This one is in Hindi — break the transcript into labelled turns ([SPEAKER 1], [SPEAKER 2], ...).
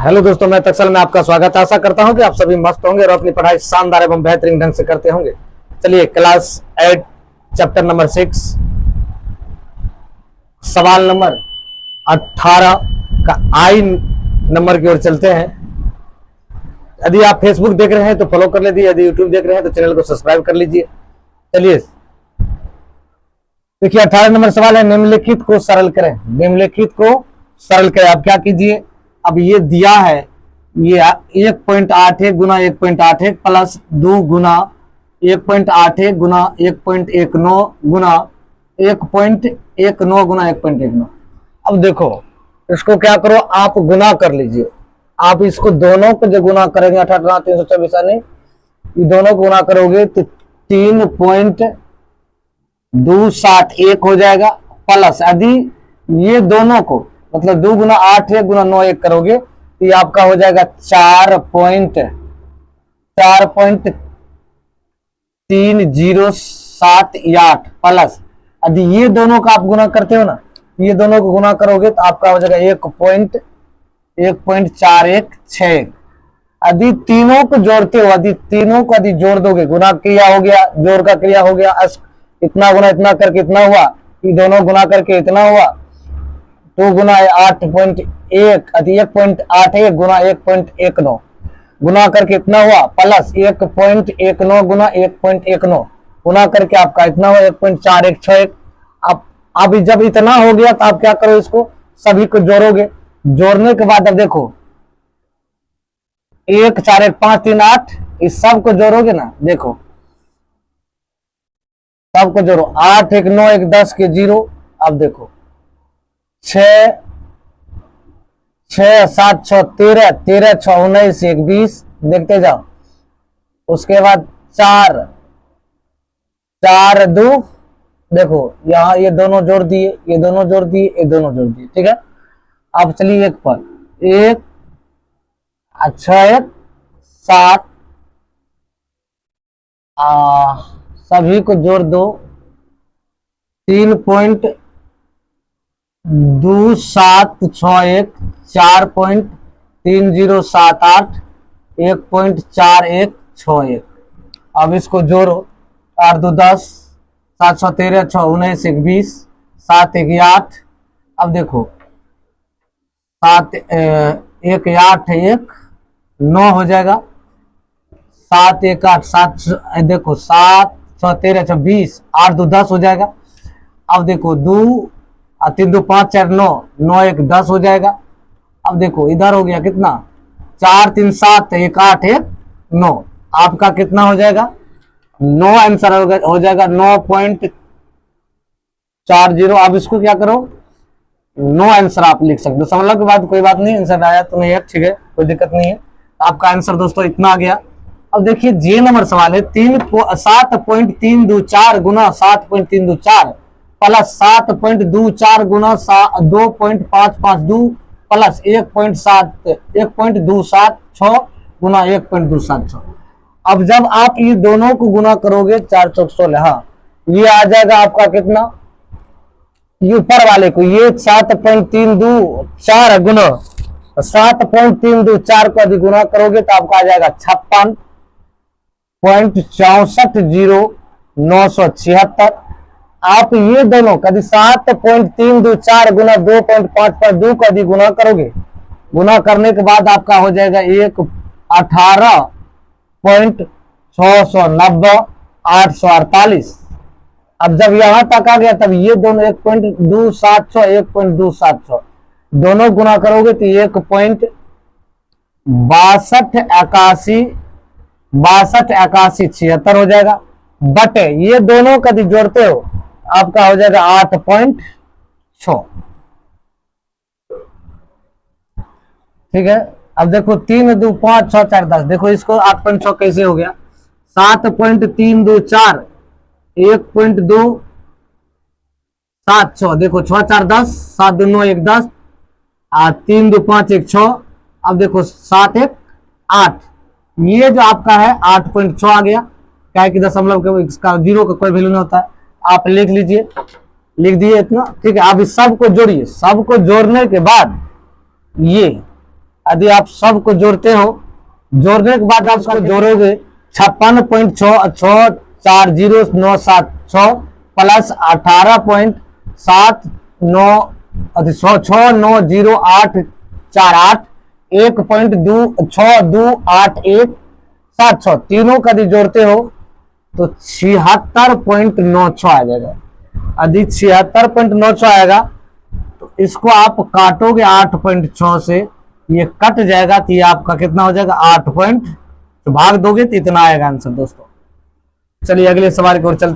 [SPEAKER 1] हेलो दोस्तों, मैं तक्सल में आपका स्वागत है। आशा करता हूं कि आप सभी मस्त होंगे और अपनी पढ़ाई शानदार एवं बेहतरीन ढंग से करते होंगे। चलिए क्लास 8 चैप्टर नंबर 6 सवाल नंबर 18 का आई नंबर की ओर चलते हैं। यदि आप फेसबुक देख रहे हैं तो फॉलो कर लीजिए, यदि यूट्यूब देख रहे हैं तो चैनल को सब्सक्राइब कर लीजिए। चलिए देखिए 18 नंबर सवाल है, निम्नलिखित को सरल करें। निम्नलिखित को सरल करें। आप क्या कीजिए, अब ये दिया है, ये 1.81 गुना 1.81 प्लस 2 गुना 1.81 गुना 1.19 गुना 1.19 गुना 1.19। अब देखो इसको क्या करो, आप गुना कर लीजिए। आप इसको दोनों को जो गुना करेंगे 18 324 नहीं, ये दोनों को गुना करोगे तो 3.271 हो जाएगा। प्लस यदि ये दोनों को मतलब 2 गुना 8 1 गुना 9 1 करोगे तो ये आपका हो जाएगा 4.3078 प्लस यदि ये दोनों का आप गुना करते हो ना, ये दोनों को गुना करोगे तो आपका हो जाएगा 1.4161। यदि तीनों को जोड़ते हो, यदि तीनों को यदि जोड़ दोगे, गुना क्रिया हो गया, जोड़ का क्रिया हो गया, इतना गुना इतना करके इतना हुआ, ये दोनों गुना करके इतना हुआ, 2 गुना 8.1 यदि 1.81 गुना 1.19 गुना करके इतना हुआ, प्लस 1.19 गुना 1.19 गुना करके आपका इतना हुआ 1.4161। अब जब इतना हो गया तो आप क्या करो, इसको सभी को जोड़ोगे। जोड़ने के बाद अब देखो 1 4 1 5 3 8, इस सब को जोड़ोगे ना, देखो सबको जोड़ो, 8 1 9 1 10 के 0। अब देखो 6 6 7 6 13 13 6 19 1 20, देखते जाओ। उसके बाद 4 4 2, देखो यहाँ ये दोनों जोड़ दिए, ये दोनों जोड़ दिए, ये दोनों जोड़ दिए, ठीक है। अब चलिए एक पर 1 6 1 7, सभी को जोड़ दो, 3.2761 4.3078 1.4161। अब इसको जोड़ो, 8 2 10 7 6 13 6 19 1 20 7 1 8। अब देखो 7 1 8 1 9 हो जाएगा, 7 1 8 7, देखो 7 6 13 6 20 8 2 10 हो जाएगा। अब देखो 2 3 2 5 4 9 9 1 10 हो जाएगा। अब देखो इधर हो गया कितना, 4 3 7 1 8 1 9, आपका कितना हो जाएगा, 9 आंसर हो जाएगा 9.40। अब इसको क्या करो, 9 आंसर आप लिख सकते हो। समझ के बाद कोई बात नहीं, आंसर आया तो नहीं है, ठीक है, कोई दिक्कत नहीं है। आपका आंसर दोस्तों इतना आ गया। अब देखिए जे नंबर सवाल है, 7.324 गुना 7.324 प्लस 7.24 गुना 2.552 प्लस 1.276 गुना 1.276। अब जब आप ये दोनों को गुना करोगे 4 चौक 16, हाँ ये आ जाएगा आपका कितना, ये ऊपर वाले को, ये 7.324 गुना 7.324 को यदि गुना करोगे तो आपका आ जाएगा 56.640976। आप ये दोनों कभी 7.324 गुना 2.552 को यदि गुना करोगे, गुना करने के बाद आपका हो जाएगा 18.690 848। अब जब यहां तक आ गया तब ये दोनों 1.276 1.276 दोनों गुना करोगे तो 1.6281 हो जाएगा। बटे ये दोनों का यदि जोड़ते हो आपका हो जाएगा 8.6, ठीक है। अब देखो 3 2 5 6 4 10, देखो इसको 8.6 कैसे हो गया, 7.324 1.276, देखो 6 4 10 7 2 9 1 10 3 2 5 1 6। अब देखो 7 1 8, ये जो आपका है 8.6 आ गया, क्या है कि दशमलव के इसका 0 का कोई वैल्यू नहीं होता है। आप लिख लीजिए, लिख दिए इतना, ठीक है। अब इस सब को जोड़िए, सबको जोड़ने के बाद ये यदि आप सबको जोड़ते हो, जोड़ने के बाद आप इसको जोड़ोगे 56.64097 प्लस 18.6900848 1.628176 तीनों का यदि जोड़ते हो तो 76.96 आ जाएगा। यदि 76.96 आएगा तो इसको आप काटोगे 8.6 से, ये कट जाएगा तो ये आपका कितना हो जाएगा 8 पॉइंट, तो भाग दोगे तो इतना आएगा आंसर दोस्तों। चलिए अगले सवाल की ओर चलते हैं।